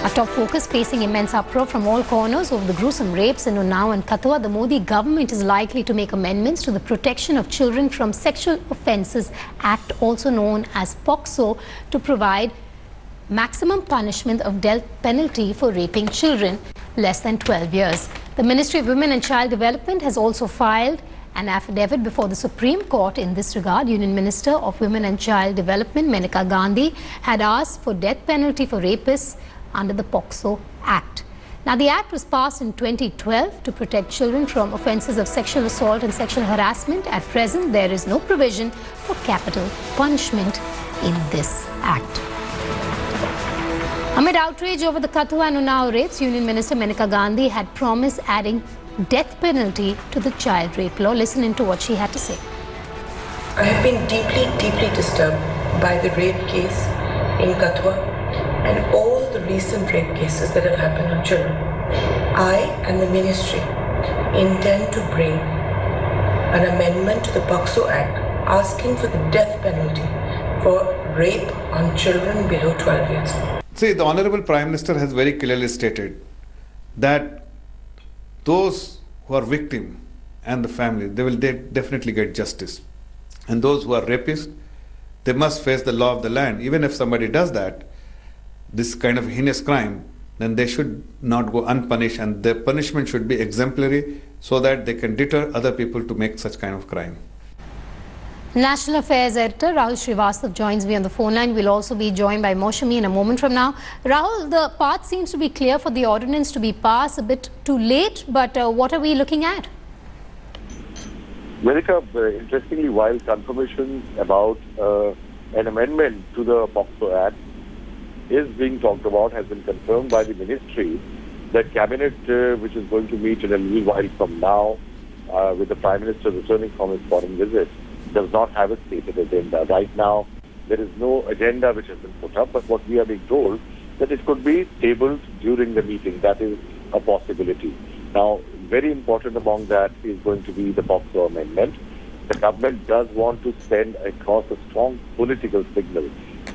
A top focus facing immense uproar from all corners over the gruesome rapes in Unnao and Kathua. The Modi government is likely to make amendments to the Protection of Children from Sexual Offences Act, also known as POCSO, to provide maximum punishment of death penalty for raping children less than 12 years. The Ministry of Women and Child Development has also filed an affidavit before the Supreme Court in this regard. Union Minister of Women and Child Development, Maneka Gandhi, had asked for death penalty for rapists under the POCSO Act. Now, the Act was passed in 2012 to protect children from offences of sexual assault and sexual harassment. At present, there is no provision for capital punishment in this Act. Amid outrage over the Kathua and Unnao rapes, Union Minister Maneka Gandhi had promised adding death penalty to the child rape law. Listen into what she had to say. I have been deeply disturbed by the rape case in Kathua and all the recent rape cases that have happened on children. I and the ministry intend to bring an amendment to the POCSO Act asking for the death penalty for rape on children below 12 years. See, the Honorable Prime Minister has very clearly stated that those who are victim and the family, they will definitely get justice. And those who are rapists, they must face the law of the land. Even if somebody does that, this kind of heinous crime, then they should not go unpunished, and their punishment should be exemplary so that they can deter other people to make such kind of crime. National Affairs Editor Rahul Srivastav joins me on the phone line. We'll also be joined by Moshami in a moment from now. Rahul, the path seems to be clear for the ordinance to be passed, a bit too late, but what are we looking at? Maneka, interestingly, while confirmation about an amendment to the POCSO Act is being talked about, has been confirmed by the ministry, the cabinet, which is going to meet in a little while from now, with the Prime Minister returning from his foreign visit, does not have a stated agenda. Right now, there is no agenda which has been put up, but what we are being told that it could be tabled during the meeting. That is a possibility. Now, very important among that is going to be the POCSO amendment. The government does want to send across a strong political signal.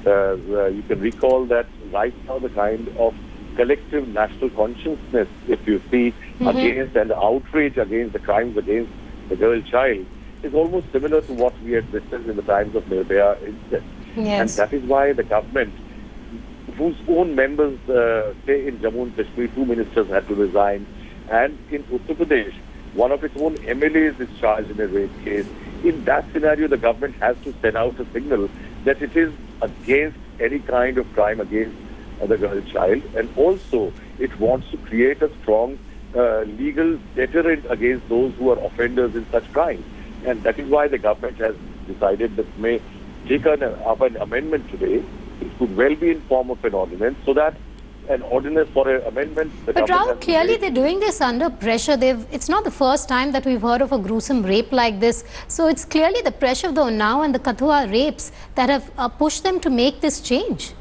You can recall that right now the kind of collective national consciousness, if you see, against and the outrage against the crimes against the girl child, is almost similar to what we had witnessed in the times of Nirbhaya incident. Yes. And that is why the government, whose own members, say in Jammu and Kashmir, 2 ministers had to resign, and in Uttar Pradesh, one of its own MLAs is charged in a rape case. In that scenario, the government has to send out a signal that it is against any kind of crime against the girl child, and also it wants to create a strong legal deterrent against those who are offenders in such crimes. And that is why the government has decided that may take up an amendment today. It could well be in form of an ordinance, so that an ordinance for an amendment... But Rahul, clearly they're doing this under pressure. It's not the first time that we've heard of a gruesome rape like this. So it's clearly the pressure of the Unnao and the Kathua rapes that have pushed them to make this change.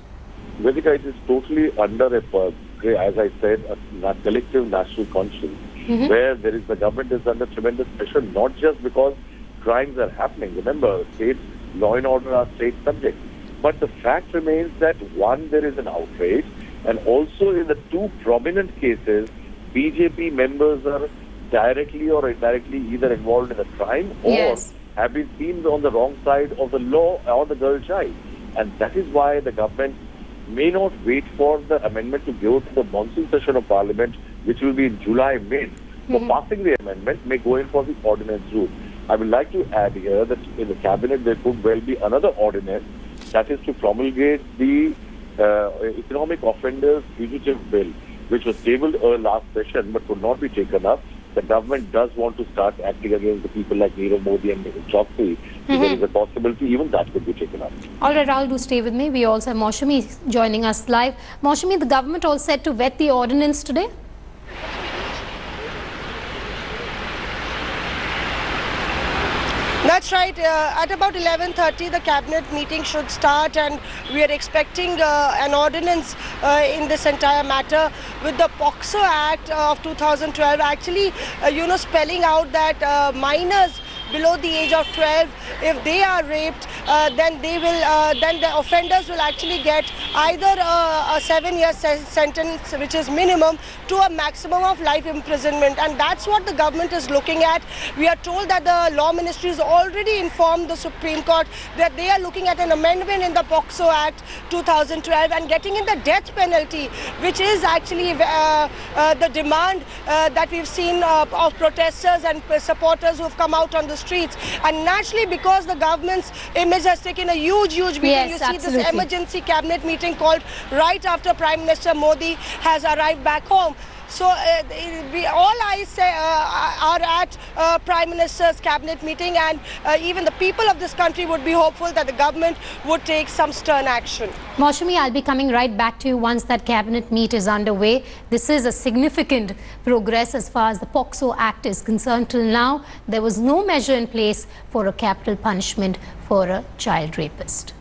Vedika, it is totally under as I said, a collective national conscience, where the government is under tremendous pressure, not just because crimes are happening. Remember, state law and order are state subjects. But the fact remains that, one, there is an outrage, and also in the 2 prominent cases, BJP members are directly or indirectly either involved in a crime or have been seen on the wrong side of the law or the girl child. And that is why the government may not wait for the amendment to go to the monsoon session of Parliament, which will be in July mid. For passing the amendment, may go in for the ordinance route. I would like to add here that in the cabinet there could well be another ordinance, that is to promulgate the economic offenders fugitive bill, which was tabled last session but could not be taken up. The government does want to start acting against the people like Nirav Modi and Choksi. So there is a possibility even that could be taken up. All right, Rahul, do stay with me. We also have Moshami joining us live. Moshami, the government all set to vet the ordinance today? That's right. At about 11:30, the cabinet meeting should start, and we are expecting an ordinance in this entire matter, with the POCSO Act of 2012 actually, spelling out that minors below the age of 12, if they are raped, then the offenders will actually get either a 7-year sentence, which is minimum, to a maximum of life imprisonment. And that's what the government is looking at. We are told that the Law Ministry has already informed the Supreme Court that they are looking at an amendment in the POCSO Act 2012 and getting in the death penalty, which is actually the demand that we've seen of protesters and supporters who have come out on the streets. And naturally, because the government's image has taken a huge beating, Yes, you see absolutely. this emergency cabinet meeting called right after Prime Minister Modi has arrived back home. So all eyes say, are at Prime Minister's cabinet meeting, and even the people of this country would be hopeful that the government would take some stern action. Maushami, I'll be coming right back to you once that cabinet meet is underway. This is a significant progress as far as the POCSO Act is concerned. Till now, there was no measure in place for a capital punishment for a child rapist.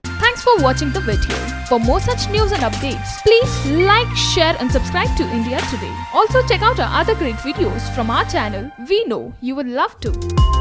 Thanks for watching the video. For more such news and updates, please like, share and subscribe to India Today. Also check out our other great videos from our channel. We know you will love to.